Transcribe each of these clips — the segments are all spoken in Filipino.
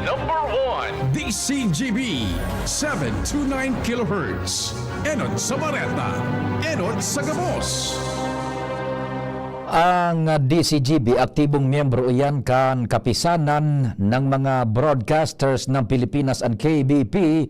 Number 1. DCGB 729 kHz. Enod sa Bareta, Enod sa Gabos. Ang DCGB, aktibong miyembro iyan kan kapisanan ng mga broadcasters ng Pilipinas and KBP,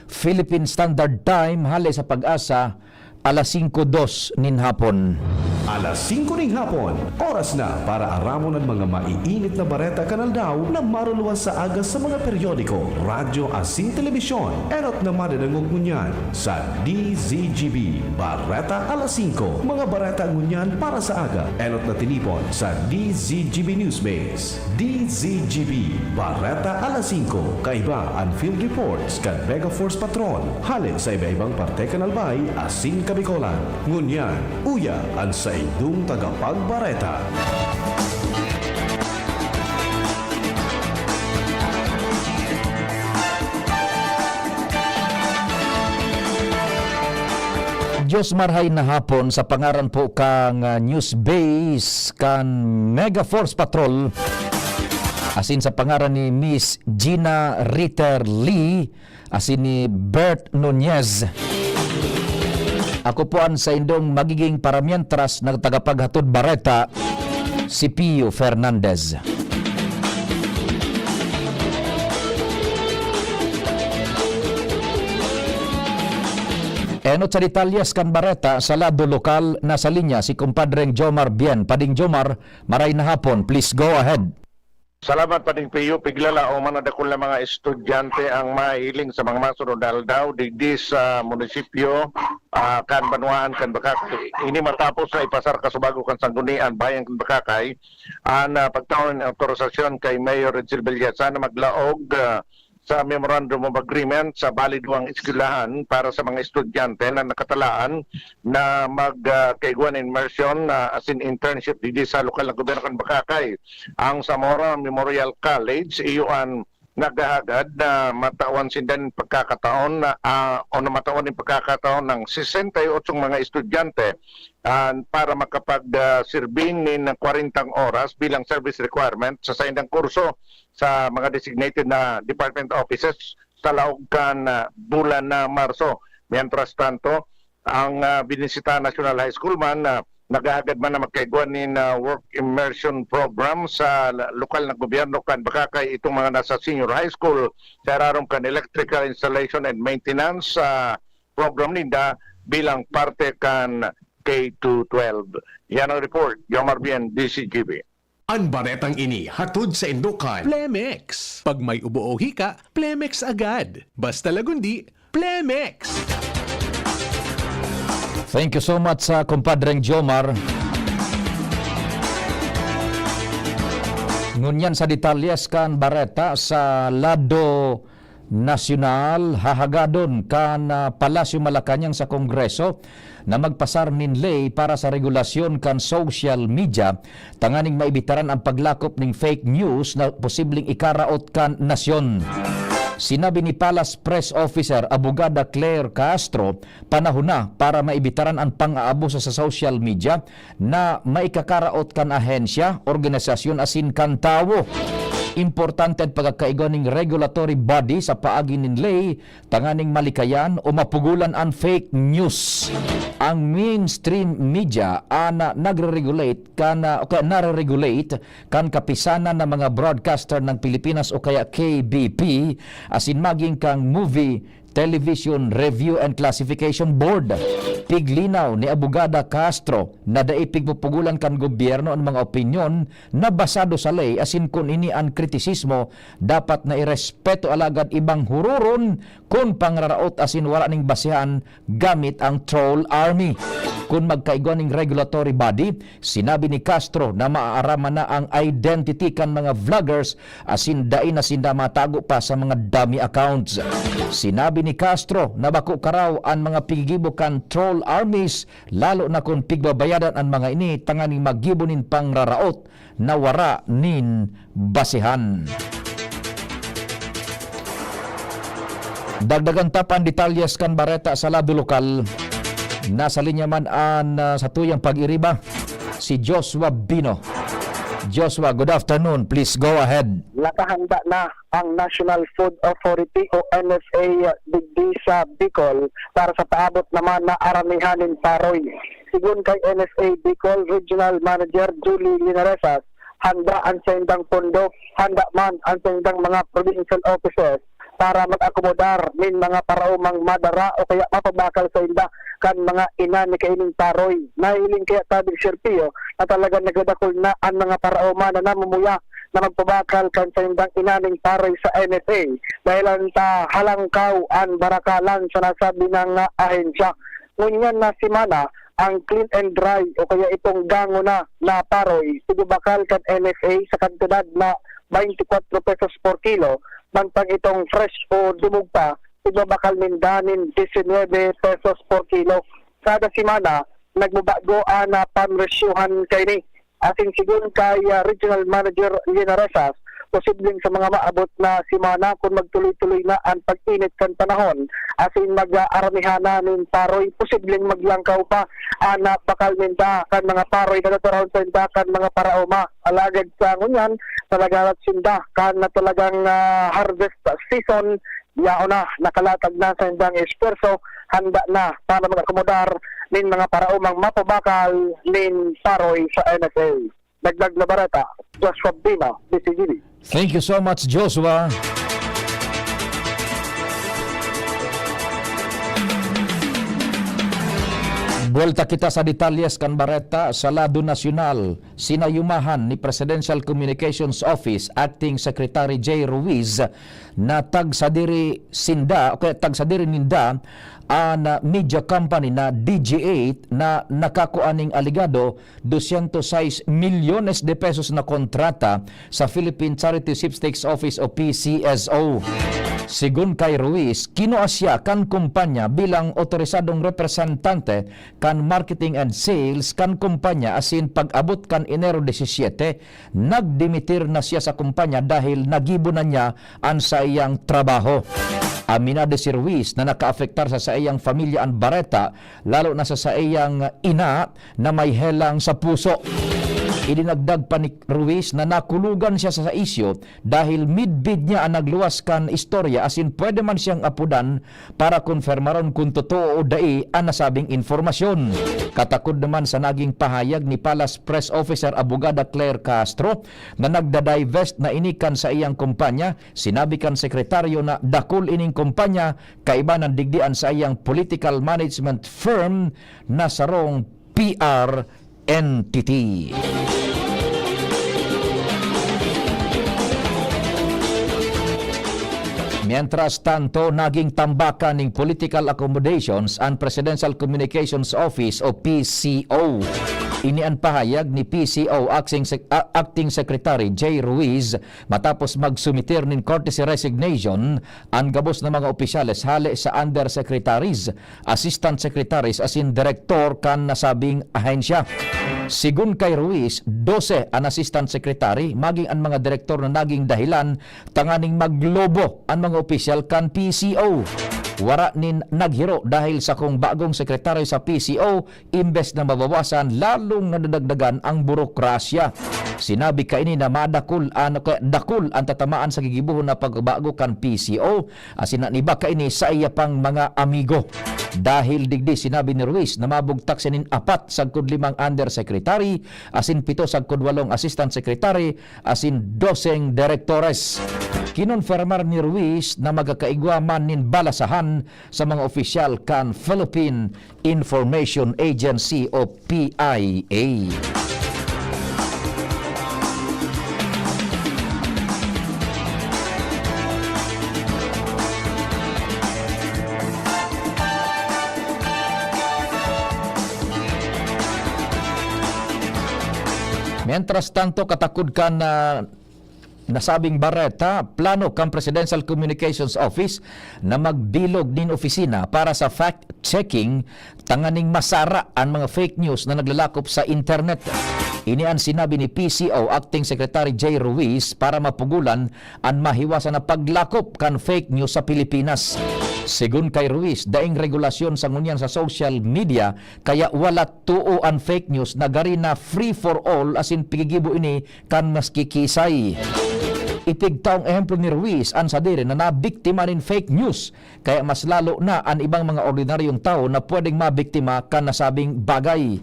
Philippine Standard Time, halay sa Pag-asa, alas 5:02 nin hapon. Alas 5 ng hapon, oras na para aramon ang mga maiinit na bareta kanal daw na maruluwas sa aga sa mga periodiko, radyo asin telebisyon. Erot na madadangog ngunyan sa DZGB Bareta alas 5. Mga bareta ngunyan para sa aga. Erot na tinipon sa DZGB Newsbase. DZGB Bareta alas 5. Kaiba ang field reports kan Mega Force Patrol. Halin sa iba-ibang parte kanalbay asin Kabikolan. Ngunyan, uya ang sa idong tagapagbareta. Diyos marhay na hapon sa pangaran po kang news base kan Mega Force Patrol. Asin sa pangaran ni Miss Gina Ritter Lee, asin ni Bert Nunez. Ako po ang sa indong magiging paramientras ng tagapaghatod bareta, si Pio Fernandez. Enot sa detalyas kan bareta sa lado lokal na sa linya si kumpadreng Jomar Bien. Pading Jomar, maray na hapon. Please go ahead. Salamat Pading Pio, piglala o manadakol na mga estudyante ang mahiling sa mga masunod daw digdi sa munisipyo kan Banwaan kan Bakakay. Ini matapos na ipasar kasubago kan Sanggunian Bayan kan Bakakay ang pagtaon ng otorisasyon kay Mayor Regil Villaza na maglaog sa Memorandum of Agreement sa baliduang eskwelahan para sa mga estudyante na nakatalaan na magkaiguan immersion as in internship dito sa lokal na gobyerno kan Bakakay. Ang Zamora Memorial College iyon nagahagad na matawan sindan pagkakataon na matawan ng pagkakataon ng 68 mga estudyante para makapag-sirbing ng 40 oras bilang service requirement sa saindang kurso sa mga designated na department offices sa laugkan bulan na Marso. Mientras tanto, ang Binisita National High School man nagahagad man na magkaiguan ni work immersion program sa lokal na gobyerno kan Bakakay itong mga nasa senior high school sa rarong kan electrical installation and maintenance program ninda bilang parte kan K-12. Yan ang report. Yomar Bien, DCGB. Ang baretang ini hatod sa Indukan. Plemex. Pag may ubo o hika, Plemex agad. Basta lagundi, Plemex. Thank you so much sa kumpadreng Jomar. Ngunyan sa detalyas kan bareta sa lado nasyonal, hahagadon kan Palasyo Malacañang sa Kongreso na magpasar nin ley para sa regulasyon kan social media tanganing maibitaran ang paglakop ng fake news na posibleng ikaraot kan nasyon. Sinabi ni Palace Press Officer Abogada Claire Castro, panahon na para maibitaran ang pang-aabuso sa social media na maikakaraot kan ahensya, organisasyon asin kan tawo. Importante ang pagkakaigon ng regulatory body sa paagi nin lay tanganing malikayan o mapugulan ang fake news. Ang mainstream media ana nagre-regulate nare-regulate kan kapisanan ng mga broadcaster ng Pilipinas o kaya KBP asin maging kang Movie Television Review and Classification Board. Piglinaw ni Abogada Castro na daipig pupugulan kan gobyerno ang mga opinyon na basado sa ley asin kun ini ang kritisismo dapat na irespeto alagad ibang hururon kun pangraraot asin wala ning basihan gamit ang troll army. Kung magkaigon ng regulatory body, sinabi ni Castro na maaaraman na ang identity kan mga vloggers asin dain na sinda matago pa sa mga dummy accounts. Sinabi ni Castro na bako karaw ang mga pigibo kan troll armies lalo na kung pigbabayadan ang mga ini tanganing magibonin pangraraot na wara nin basihan. Dagdagan tapan detalyas kan bareta sa lado lokal. Nasa linya man sa tuyang pag-iriba si Joshua Bino. Joshua, good afternoon. Please go ahead. Nakahanda na ang National Food Authority o NFA digdi sa Bicol para sa paabot naman na aramihanin paroy. Sigun kay NFA Bicol Regional Manager Julie Linaresas, handa ang sendang pondo, handa man ang sendang mga provincial officers para mag-akomodar min mga paraumang madara o kaya mapabakal sa inda kan mga ina ni kaining paroy. Nahiling kaya tabing Sirpio na talagang nagdadakol na ang mga parauma na namumuya na magpabakal kan sa indang inaning paroy sa NFA dahil ang halangkaw ang barakalan sa nasabi ng ahensya. Ngunyan na simana ang clean and dry o kaya itong gango na paroy sigubakal kan NFA sa kantidad na 24 pesos per kilo, bantang itong fresh o dumog pa sigubakal mindanin 19 pesos per kilo. Kada simana nagbabagoan na pamresyuhan kay ni asing sigun kay Regional Manager Linaresas, posibleng sa mga maabot na simana kung magtuloy-tuloy na ang pag-init kan panahon asin mag-aramihana ng paroy, posibleng maglangkaw pa na bakal minda kan mga paroy na nataraon sa inda kan mga paraoma. Alagad sa ngunyan talagang sinda kan na talagang harvest season yao na nakalatag na sa indang esperso, handa na para mag-akomodar ng mga paraumang mapabakal ng paroy sa NFA. Dagdag na barata, Joshua Bina, BCGB. Thank you so much, Joshua. Buelta kita sa detalyes kan bareta sa lado nasyonal. Sinayumahan ni Presidential Communications Office Acting Secretary J. Ruiz na tagsadiri sinda o kaya tagsadiri ninda ang media company na DG8 na nakakuaning aligado 206 milyones de pesos na kontrata sa Philippine Charity Sweepstakes Office o PCSO. Sigun kay Ruiz, kinuasya kan kumpanya bilang otorisadong representante kan marketing and sales kan kumpanya asin pag-abot kan Enero 17, nagdimitir na siya sa kumpanya dahil nagibo na niya ang sa iyang trabaho. Aminado si Ruiz na nakaafektar sa iyang pamilya ang bareta, lalo na sa iyang ina na may helang sa puso. Idinagdag pa ni Ruiz na nakulugan siya sa isyo dahil midbid niya ang nagluwas kan istorya asin pwede man siyang apudan para konfirmaron kung totoo o dai ang nasabing informasyon. Katakod naman sa naging pahayag ni Palace Press Officer Abogada Claire Castro na nagda-divest na inikan sa iyang kumpanya, sinabi kan sekretaryo na dakol ining kumpanya kaiba ng digdian sa iyang political management firm na sarong PR entity. Mientras tanto, naging tambakan ng political accommodations ang Presidential Communications Office o PCO. Ini ang pahayag ni PCO Acting Secretary J. Ruiz matapos magsumitir ng courtesy resignation ang gabos ng mga opisyales hali sa undersecretaries, assistant secretaries asin director kan nasabing ahensya. Sigun kay Ruiz, 12 ang assistant secretary maging ang mga direktor na naging dahilan tanganing maglobo ang mga opisyal kan PCO. Wara nin naghiro dahil sa kung bagong sekretary sa PCO imbes na mabawasan lalong nadadagdagan ang burokrasya. Sinabi kaini na dakul ang tatamaan sa gigibuhon na pagbago kan PCO asin niba kaini sa iya pang mga amigo. Dahil digdi sinabi ni Ruiz na mabugtak sinin 4 sagkod 5 undersecretary asin 7 sagkod 8 assistant secretary asin 12 direktores. Kinonfirmar ni Ruiz na magkakaigwa man nin balasahan sa mga opisyal kan Philippine Information Agency o PIA. Mientras tanto, katakod ka na nasabing bareta, plano kang Presidential Communications Office na magbilog din opisina para sa fact-checking tanganing masara ang mga fake news na naglalakop sa internet. Ini ang sinabi ni PCO Acting Secretary J. Ruiz para mapugulan ang mahiwasan na paglakop kan fake news sa Pilipinas. Sigun kay Ruiz, daing regulasyon sa ngunyan sa social media, kaya wala tuo ang fake news, nagari na free for all, asin pigigibo ini kan mas kikisay. Itigtaong ehemplo ni Ruiz ang sadiri na nabiktima nin fake news, kaya mas lalo na ang ibang mga ordinaryong tao na pwedeng mabiktima kan nasabing bagay.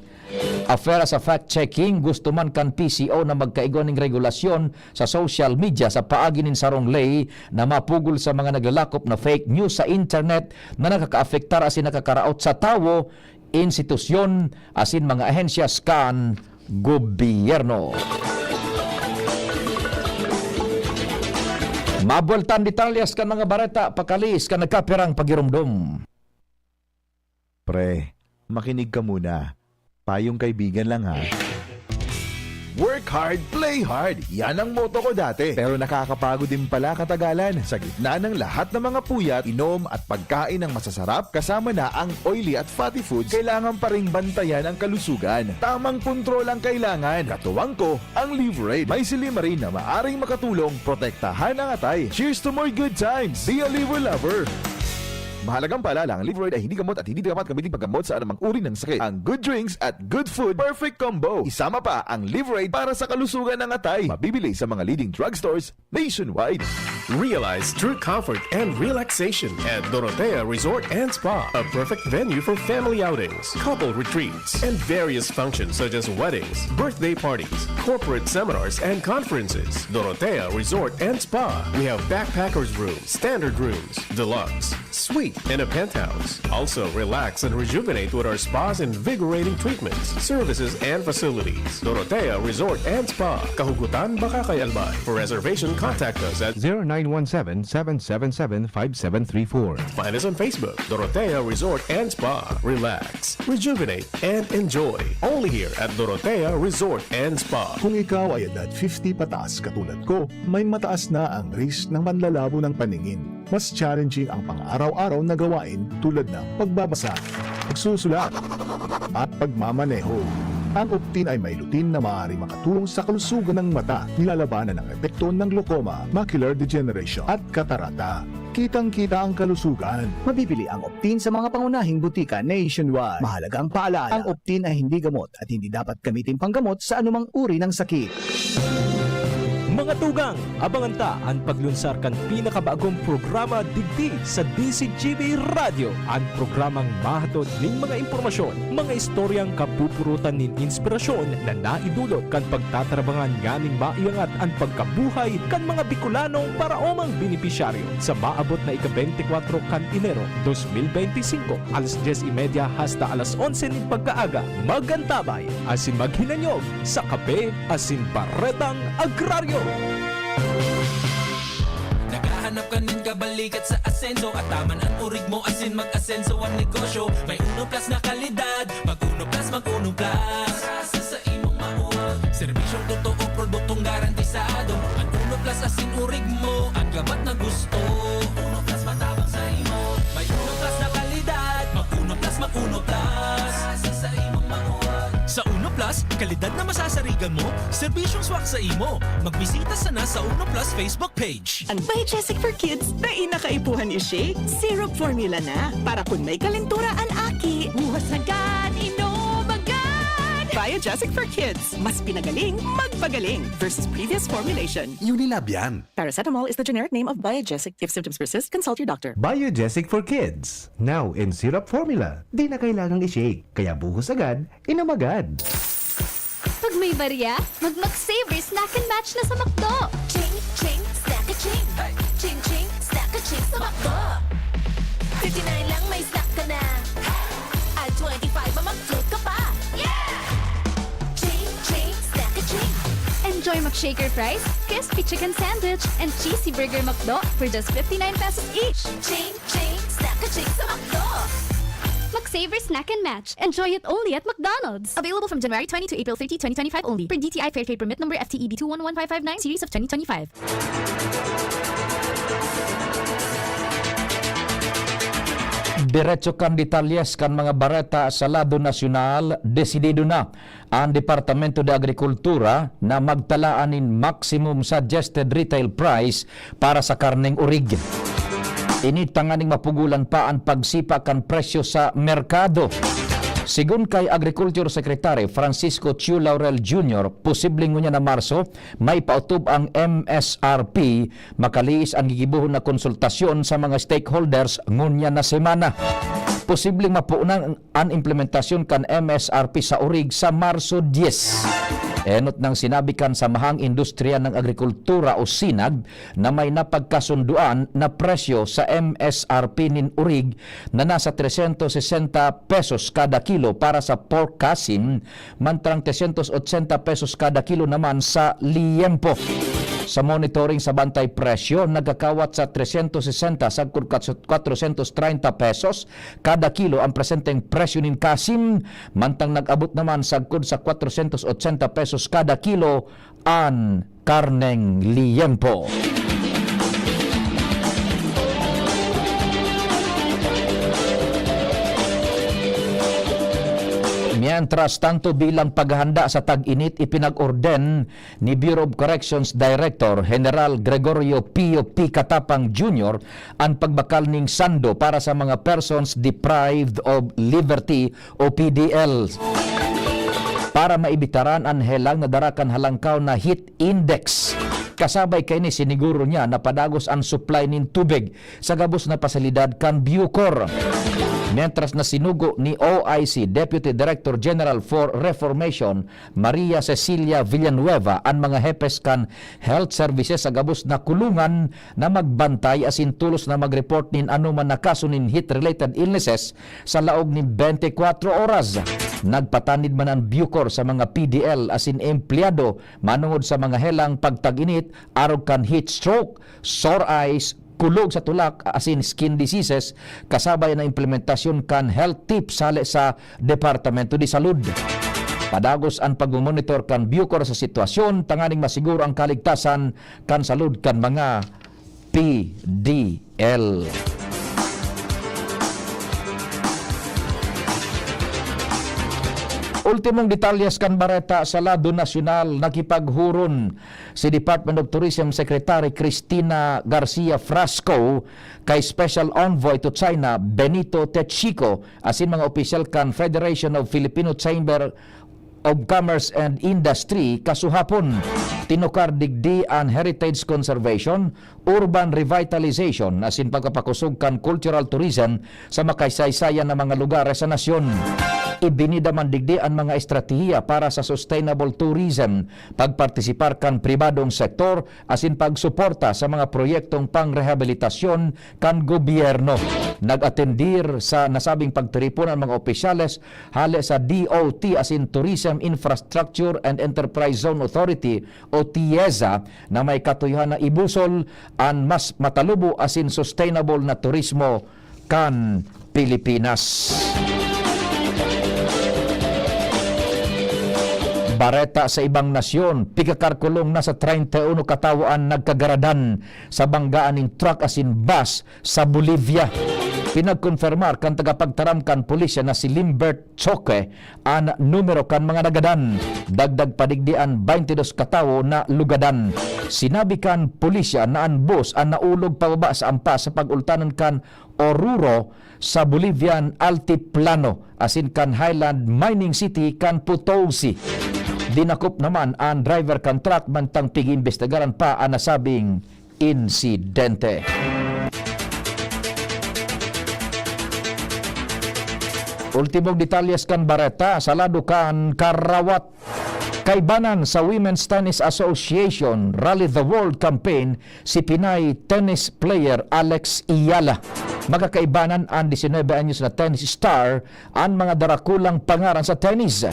Afera sa fact-checking, gusto man kan PCO na magkaigon ng regulasyon sa social media sa paagi nin sarong lay na mapugol sa mga naglalakop na fake news sa internet na nakakaafektar asin nakakaraot sa tawo, institusyon, asin mga ahensya kan gobyerno. Mabueltan detalyas kan mga bareta, pakalis kan nagkapirang pagirumdum. Pre, makinig ka muna. Payong kaibigan lang ha. Work hard, play hard. Yan ang motto ko dati. Pero nakakapagod din pala katagalan. Sa gitna ng lahat ng mga puyat, inom at pagkain ng masasarap, kasama na ang oily at fatty foods, kailangan pa ring bantayan ang kalusugan. Tamang kontrol ang kailangan. Katuwang ko, ang Liverade. May silimarin na maaring makatulong protektahan ang atay. Cheers to more good times. Be a liver lover. Mahalagang paalala, ang Liverade ay hindi gamot at hindi dapat gamitin paggamot sa anumang uri ng sakit. Ang good drinks at good food, perfect combo. Isama pa ang Liverade para sa kalusugan ng atay. Mabibili sa mga leading drugstores nationwide. Realize true comfort and relaxation at Dorotea Resort and Spa, a perfect venue for family outings, couple retreats, and various functions such as weddings, birthday parties, corporate seminars, and conferences. Dorotea Resort and Spa. We have backpackers rooms, standard rooms, deluxe, suite, and a penthouse. Also, relax and rejuvenate with our spas and invigorating treatments, services, and facilities. Dorotea Resort and Spa. Kahugutan, Bakakay, Albay. For reservation, contact us at 0917-777-5734. Find us on Facebook, Dorotea Resort and Spa. Relax, rejuvenate, and enjoy. Only here at Dorotea Resort and Spa. Kung ikaw ay edad 50 pataas katulad ko, may mataas na ang risk ng manlalabo ng paningin. Mas challenging ang pang-araw-araw na gawain tulad ng pagbabasa, pagsusulat, at pagmamaneho. Ang Optin ay may lutin na maaari makatulong sa kalusugan ng mata, nilalabanan ang epekto ng glaucoma, macular degeneration at katarata. Kitang-kita ang kalusugan. Mabibili ang Optin sa mga pangunahing butika nationwide. Mahalagang paalala, ang Optin ay hindi gamot at hindi dapat gamitin panggamot sa anumang uri ng sakit. Mga tugang, abangan ta ang paglunsar kan pinakabagong programa digdi sa DCGB Radio. Ang programang mahatod ning mga impormasyon, mga istoryang kapupurutan nin inspirasyon na naidulot kan pagtatrabangan nganing maiangat ang pagkabuhay kan mga Bicolanong paraomang benepisyaryo sa maabot na ika-24 kan Enero 2025 alas 10:30 hasta alas 11 nin pagkaaga. Magantabay asin maghinanyog sa kape asin baretang agraryo. Naghahanap ka ng kabalikat sa asenso at taman ang urig mo asin mag-asenso ang negosyo. May Uno Plus na kalidad, mag-Uno Plus, mag-Uno Plus. Asa sa imong mauwag, serbisyong totoo, produktong garantisado. Ang Uno Plus asin urig mo, ang gamat na gusto. Uno Plus matabang sa imo. May Uno Plus na kalidad, mag-Uno Plus, mag-Uno Plus. Asa sa imong mauwag. Sa Uno Plus, kalidad na masasarigan mo, serbisyong swak sa imo. Magbisita sana sa Uno Plus Facebook page. Ang Biogesic for Kids na inakaipuhan i-shake, syrup formula na. Para kung may kalentura ang aki, buhas agad, inom agad. Biogesic for Kids, mas pinagaling, magpagaling versus previous formulation. Unilab yan. Paracetamol is the generic name of Biogesic. If symptoms persist, consult your doctor. Biogesic for Kids. Now in syrup formula. Di na kailangang i-shake. Kaya buhos agad, inom agad. Pag may barya, mag-McSaver Snack and Match na sa McDo. Ching, ching, snack a ching. Ching, ching, snack a ching sa McDo. 59 lang may snack ka na. At 25 mag-float ka pa. Yeah! Ching, ching, snack a ching. Enjoy McShaker fries, crispy chicken sandwich, and cheesy burger McDo for just 59 pesos each. Ching, ching, snack a ching sa McDo. McSaver Snack and Match. Enjoy it only at McDonald's. Available from January 20 to April 30, 2025 only. Per DTI Fair Trade Permit number FTEB 211559 series of 2025. Diretso kan detalyes kan mga bareta sa lado nasyonal, desidido na ang Departamento de Agrikultura na magtalaanin maximum suggested retail price para sa karneng urig. Ini tanganing mapugulan pa ang pagsipa kan presyo sa merkado. Sigun kay Agriculture Secretary Francisco Chu Laurel Jr., posibleng ngunya na Marso, may pautob ang MSRP, makaliis ang gigibuhon na konsultasyon sa mga stakeholders ngunya na semana. Posibleng mapuunang ang implementasyon kan MSRP sa urig sa Marso 10. Enot nang sinabi kan Samahang Industriya ng Agrikultura o SINAG na may napagkasunduan na presyo sa MSRP nin urig na nasa 360 pesos kada kilo para sa pork kasim, mantrang 380 pesos kada kilo naman sa liyempo. Sa monitoring sa bantay presyo, nagkakawat sa 360 sa 430 pesos kada kilo ang presenteng presyo nin kasim, mantang nag-abot naman sagkod sa 480 pesos kada kilo ang karneng liyempo. Mientras tanto, bilang paghahanda sa tag-init, ipinag-orden ni Bureau of Corrections Director General Gregorio Pio P. Katapang Jr. ang pagbakal ning sando para sa mga persons deprived of liberty o PDL para maibitaran ang helang na darakan halangkaw na heat index. Kasabay kay ni siniguro niya na padagos ang supply nin tubig sa gabos na pasilidad kan Bucor. Mientras na sinugo ni OIC Deputy Director General for Reformation Maria Cecilia Villanueva ang mga hepes kan health services sa gabos na kulungan na magbantay asin tulos na mag-report nin anuman na kaso nin heat-related illnesses sa laog ni 24 oras. Nagpatanid man ang Bucor sa mga PDL asin empleyado manungod sa mga helang pagtag-init arog kan heat stroke, sore eyes, kulog sa tulak asin skin diseases, kasabay na implementasyon kan health tips hali sa Departamento de Salud. Padagos ang pagmonitor kan Bucor sa sitwasyon tanganing masiguro ang kaligtasan kan salud kan mga PDL. Ultimong detalyes kan bareta sa lado nasyonal, nakipaghuron si Department of Tourism Secretary Cristina Garcia Frasco kay Special Envoy to China Benito Techico asin mga opisyal kan Federation of Filipino Chamber of Commerce and Industry kasuhapon. Tinukar digdi ang heritage conservation, urban revitalization asin pagkapakusog kan cultural tourism sa makaysaysayan na mga lugar sa nasyon. Ibinida man digdi ang mga estratehiya para sa sustainable tourism, pagpartisipar kan pribadong sektor asin pagsuporta sa mga proyektong pangrehabilitasyon kan gobyerno. Nag-atendir sa nasabing pagtiripon ang mga opisyales hali sa DOT asin Tourism Infrastructure and Enterprise Zone Authority o TIEZA na may katuyhan na ibusol ang mas matalubo asin sustainable na turismo kan Pilipinas. Bareta sa ibang nasyon, pikakarkulong na sa 31 katawaan nagkagaradan sa banggaan ng truck asin bus sa Bolivia. Pinagkonfirmar kan tagapagtaram kan pulisya na si Limbert Choque ang numero kan mga nagadan. Dagdag padigdian 22 katawo na lugadan. Sinabi kan pulisya na ang bus ang naulog pababa sa ampas sa pagultanan kan Oruro sa Bolivian Altiplano asin kan Highland Mining City kan Potosi. Dinakop naman ang driver kan truck mantang pig-imbestigaran pa ang nasabing insidente. Ultimong detalyes kan bareta sa lado kan karawat. Kaibanan sa Women's Tennis Association Rally the World Campaign si Pinay tennis player Alex Iyala. Magkakaibanan ang 19 anyos na tennis star ang mga darakulang pangaran sa tennis.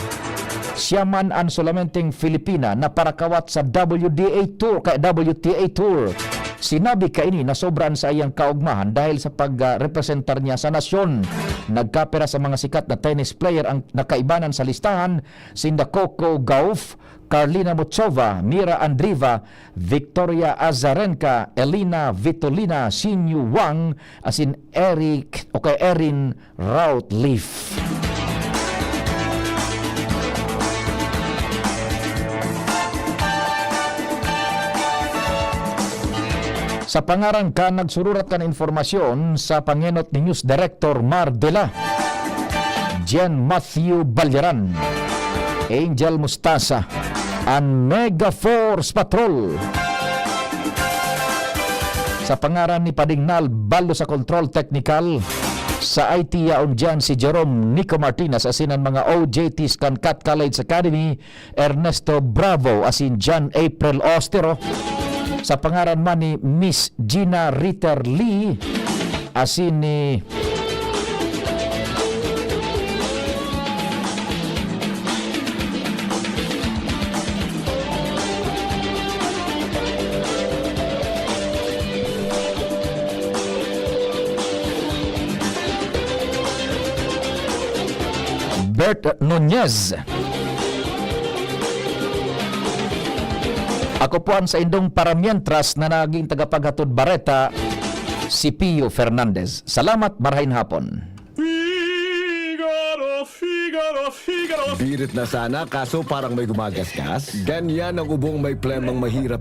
Siya man ang solamenteng Filipina na parakawat sa WTA Tour. Sinabi kaini na sobrang sa iyang kaugmahan dahil sa pagrepresentar niya sa nasyon. Nagkapera sa mga sikat na tennis player ang nakaibanan sa listahan, sinda Coco Gauff, Karolina Muchova, Mira Andreeva, Victoria Azarenka, Elina Vitolina, Xinyu Wang, asin Erin Routliffe. Sa pangaran ka, nagsururat ka ng informasyon sa pangenot ni News Director Mardela, Jen Matthew Balyaran, Angel Mustasa, and Mega Force Patrol. Sa pangaran ni Padingnal Baldo sa Control Technical, sa IT yaon dyan si Jerome Nico Martinez, asinan mga OJTs kan Cat College Academy, Ernesto Bravo, asin John April Ostero. Sa pangaran man ni Miss Gina Ritter Lee, asin ni Bert Nunez. Ako po ang sa indong paramientras na naging tagapaghatod Bareta, si Pio Fernandez. Salamat, marahin hapon. Birit na sana kaso parang may gumagasgas. Ganyan ang ubong may plemang mahirap